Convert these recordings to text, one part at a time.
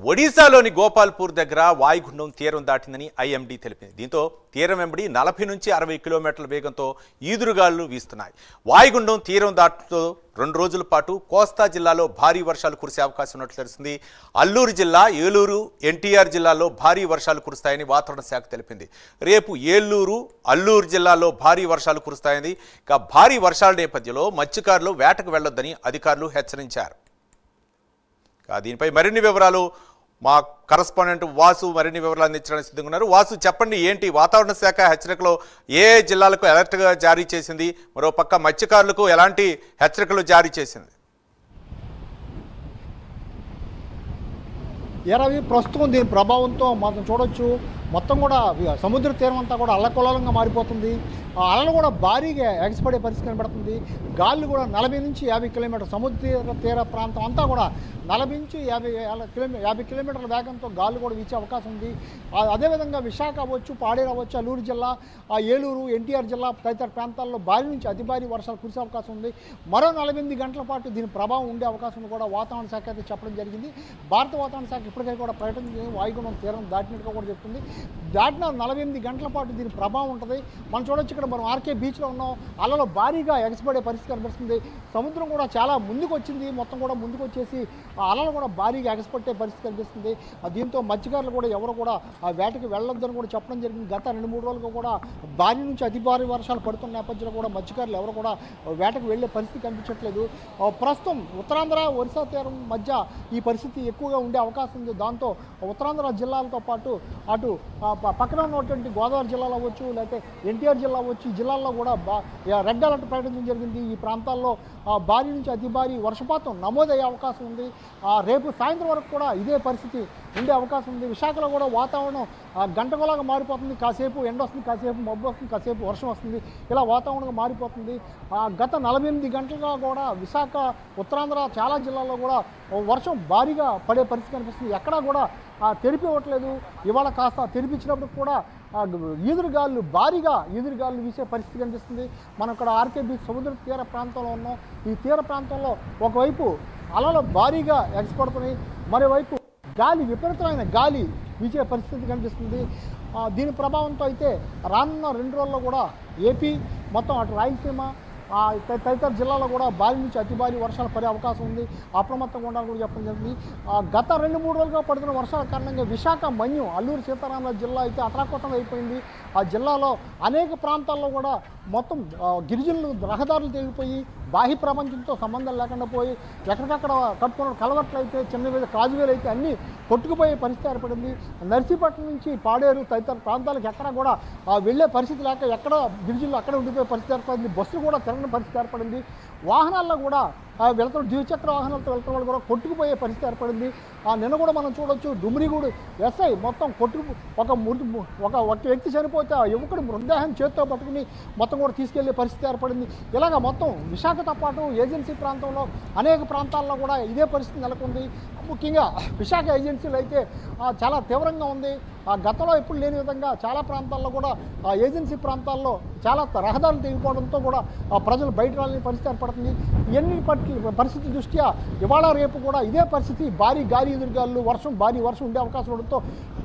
ఒడిశాలోని గోపాల్పూర్ దగ్గర వాయుగుండం తీరం దాటిందని ఐఎండీ తెలిపింది. దీంతో తీరం వెంబడి 40 నుంచి 60 కిలోమీటర్ల వేగంతో ఈదురుగాలులు వీస్తున్నాయి. వాయుగుండం తీరం దాటుతో 2 రోజుల పాటు కోస్తా జిల్లాలో భారీ వర్షాలు కురిసే అవకాశం ఉన్నట్లు తెలిసింది. అల్లూరు జిల్లా, ఏలూరు, ఎన్టీఆర్ జిల్లాలో భారీ వర్షాలు కురుస్తాయని వాతావరణ శాఖ తెలిపింది. రేపు ఏలూరు, అల్లూరు జిల్లాలో భారీ వర్షాలు కురుస్తాయని, ఇక భారీ వర్షాల నేపథ్యంలో మత్స్యకారులు వేటకు వెళ్లొద్దని అధికారులు హెచ్చరించారు. దీనిపై మరిన్ని వివరాలు మా కరస్పాండెంట్ వాసు మరిన్ని వివరాలు అందించడానికి సిద్ధంగా ఉన్నారు. వాసు, చెప్పండి, ఏంటి వాతావరణ శాఖ హెచ్చరికలో ఏ జిల్లాలకు అలర్ట్గా జారీ చేసింది, మరో పక్క మత్స్యకారులకు ఎలాంటి హెచ్చరికలు జారీ చేసింది? రవి, ప్రస్తుతం దీని ప్రభావంతో మనం చూడొచ్చు, మొత్తం కూడా సముద్ర తీరం అంతా కూడా అల్లకొల్లంగా మారిపోతుంది. ఆ అలలు కూడా భారీగా ఎగసిపడే పరిస్థితి కనబడుతుంది. గాలులు కూడా 40 నుంచి 50 కిలోమీటర్ల సముద్ర తీర ప్రాంతం అంతా కూడా 40 నుంచి 50 కిలోమీటర్ల వేగంతో గాలు కూడా వీచే అవకాశం ఉంది. అదేవిధంగా విశాఖ అవ్వచ్చు, పాడేరు అవ్వచ్చు, అల్లూరు జిల్లా, ఏలూరు, ఎన్టీఆర్ జిల్లా తదితర ప్రాంతాల్లో భారీ నుంచి అతి భారీ వర్షాలు కురిసే అవకాశం ఉంది. మరో 48 గంటల పాటు దీని ప్రభావం ఉండే అవకాశం కూడా వాతావరణ శాఖ అయితే చెప్పడం జరిగింది. భారత వాతావరణ శాఖ ఇప్పటికే కూడా ప్రకటించింది, వాయుగుండం తీరం దాటినట్టుగా కూడా చెప్తుంది. దాటిన 48 గంటల పాటు దీని ప్రభావం ఉంటుంది. మనం చూడొచ్చు, ఇక్కడ మనం ఆర్కే బీచ్లో ఉన్నాం. అలలో భారీగా ఎగసిపడే పరిస్థితి కనిపిస్తుంది. సముద్రం కూడా చాలా ముందుకు వచ్చింది, మొత్తం కూడా ముందుకు వచ్చేసి ఆ అలలు కూడా భారీగా ఎగసిపట్టే పరిస్థితి కనిపిస్తుంది. దీంతో మత్స్యకారులు కూడా ఎవరు కూడా ఆ వేటకి వెళ్ళొద్దని కూడా చెప్పడం జరిగింది. గత 2-3 రోజులుగా కూడా భారీ నుంచి అతి భారీ వర్షాలు పడుతున్న నేపథ్యంలో కూడా మత్స్యకారులు ఎవరు కూడా వేటకు వెళ్ళే పరిస్థితి కనిపించట్లేదు. ప్రస్తుతం ఉత్తరాంధ్ర, ఒరిస్సా తీరం మధ్య ఈ పరిస్థితి ఎక్కువగా ఉండే అవకాశం ఉంది. దాంతో ఉత్తరాంధ్ర జిల్లాలతో పాటు అటు పక్కన ఉన్నటువంటి గోదావరి జిల్లాలో అవ్వచ్చు, లేకపోతే ఎన్టీఆర్ జిల్లా అవ్వచ్చు, ఈ జిల్లాల్లో కూడా రెడ్ అలర్ట్ ప్రకటించడం జరిగింది. ఈ ప్రాంతాల్లో భారీ నుంచి అతి భారీ వర్షపాతం నమోదయ్యే అవకాశం ఉంది. రేపు సాయంత్రం వరకు కూడా ఇదే పరిస్థితి ఉండే అవకాశం ఉంది. విశాఖలో కూడా వాతావరణం గంటకోలాగా మారిపోతుంది. కాసేపు ఎండ వస్తుంది, కాసేపు మబ్బు వస్తుంది, కాసేపు వర్షం వస్తుంది. ఇలా వాతావరణంగా మారిపోతుంది. గత 48 గంటలుగా కూడా విశాఖ, ఉత్తరాంధ్ర చాలా జిల్లాల్లో కూడా వర్షం భారీగా పడే పరిస్థితి కనిపిస్తుంది. ఎక్కడా కూడా తెరిపి ఇవ్వట్లేదు. ఇవాళ కాస్త తెరిపించినప్పుడు కూడా ఈదురుగాళ్ళు భారీగా ఈదురుగాళ్ళు వీసే పరిస్థితి కనిపిస్తుంది. మనం ఇక్కడ ఆర్కే బీచ్ సముద్ర తీర ప్రాంతంలో ఉన్నాం. ఈ తీర ప్రాంతంలో ఒకవైపు అలలు భారీగా ఎగసిపడుతున్నాయి, మరోవైపు గాలి, విపరీతమైన గాలి వీచే పరిస్థితి కనిపిస్తుంది. దీని ప్రభావంతో అయితే రానున్న 2 రోజుల్లో కూడా ఏపీ మొత్తం అటు రాయలసీమ తదితర జిల్లాలో కూడా భారీ నుంచి అతి భారీ వర్షాలు పడే అవకాశం ఉంది. అప్రమత్తంగా ఉండాలని కూడా చెప్పడం జరిగింది. గత 2-3 రోజులుగా పడుతున్న వర్షాల కారణంగా విశాఖ, మన్యం, అల్లూరు సీతారామరాజు జిల్లా అయితే అతలాకుతలం అయిపోయింది. ఆ జిల్లాలో అనేక ప్రాంతాల్లో కూడా మొత్తం గిరిజనులు రహదారులు తెగిపోయి బాహ్య ప్రపంచంతో సంబంధం లేకుండా పోయి ఎక్కడికక్కడ కట్టుకున్న కలవట్లు అయితే, చిన్న కాజువేలు అయితే అన్నీ కొట్టుకుపోయే పరిస్థితి ఏర్పడింది. నర్సీపట్నం నుంచి పాడేరు తదితర ప్రాంతాలకు ఎక్కడ కూడా వెళ్ళే పరిస్థితి లేక ఎక్కడ గిరిజనులు అక్కడ ఉండిపోయే పరిస్థితి ఏర్పడింది. బస్సులు కూడా తిరగని పరిస్థితి ఏర్పడింది. వాహనాల్లో కూడా వెళ్తున్న ద్విచక్ర వాహనాలతో వెళ్తున్న వాళ్ళు కూడా కొట్టుకుపోయే పరిస్థితి ఏర్పడింది. నిన్న కూడా మనం చూడొచ్చు, డుమ్రిగూడు ఎస్ఐ మొత్తం ఒక వ్యక్తి చనిపోతే ఆ యువకుడు మృతదేహం చేతితో పట్టుకుని మొత్తం కూడా తీసుకెళ్లే పరిస్థితి ఏర్పడింది. ఇలాగ మొత్తం విశాఖతో పాటు ఏజెన్సీ ప్రాంతంలో అనేక ప్రాంతాల్లో కూడా ఇదే పరిస్థితి నెలకొంది. ముఖ్యంగా విశాఖ ఏజెన్సీలు అయితే చాలా తీవ్రంగా ఉంది. గతంలో ఎప్పుడు లేని విధంగా చాలా ప్రాంతాల్లో కూడా ఏజెన్సీ ప్రాంతాల్లో చాలా రహదారులు తెగిపోవడంతో కూడా ప్రజలు బయట రాలేని పరిస్థితి ఏర్పడుతుంది. ఇవన్నీ పరిస్థితి దృష్ట్యా ఇవాళ రేపు కూడా ఇదే పరిస్థితి, భారీ గాలి ఎదురుగాలు, భారీ వర్షం ఉండే అవకాశం ఉండడంతో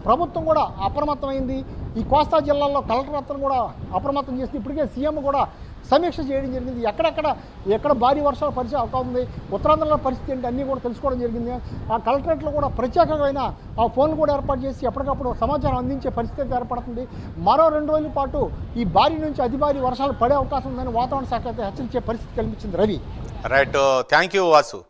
ప్రభుత్వం కూడా అప్రమత్తమైంది. ఈ కోస్తా జిల్లాల్లో కలెక్టర్ అతను కూడా అప్రమత్తం చేసి ఇప్పటికే సీఎం కూడా సమీక్ష చేయడం జరిగింది. ఎక్కడ భారీ వర్షాలు పరిచే అవకాశం ఉంది, ఉత్తరాంధ్రలో పరిస్థితి ఏంటి అన్నీ కూడా తెలుసుకోవడం జరిగింది. ఆ కలెక్టరేట్లో కూడా ప్రత్యేకమైన ఆ ఫోన్లు కూడా ఏర్పాటు చేసి ఎప్పటికప్పుడు సమాచారం అందించే పరిస్థితి ఏర్పడుతుంది. మరో 2 రోజుల పాటు ఈ భారీ నుంచి అతి భారీ వర్షాలు పడే అవకాశం ఉందని వాతావరణ శాఖ అయితే హెచ్చరించే పరిస్థితి కనిపించింది. Ravi, right, thank you Vasu.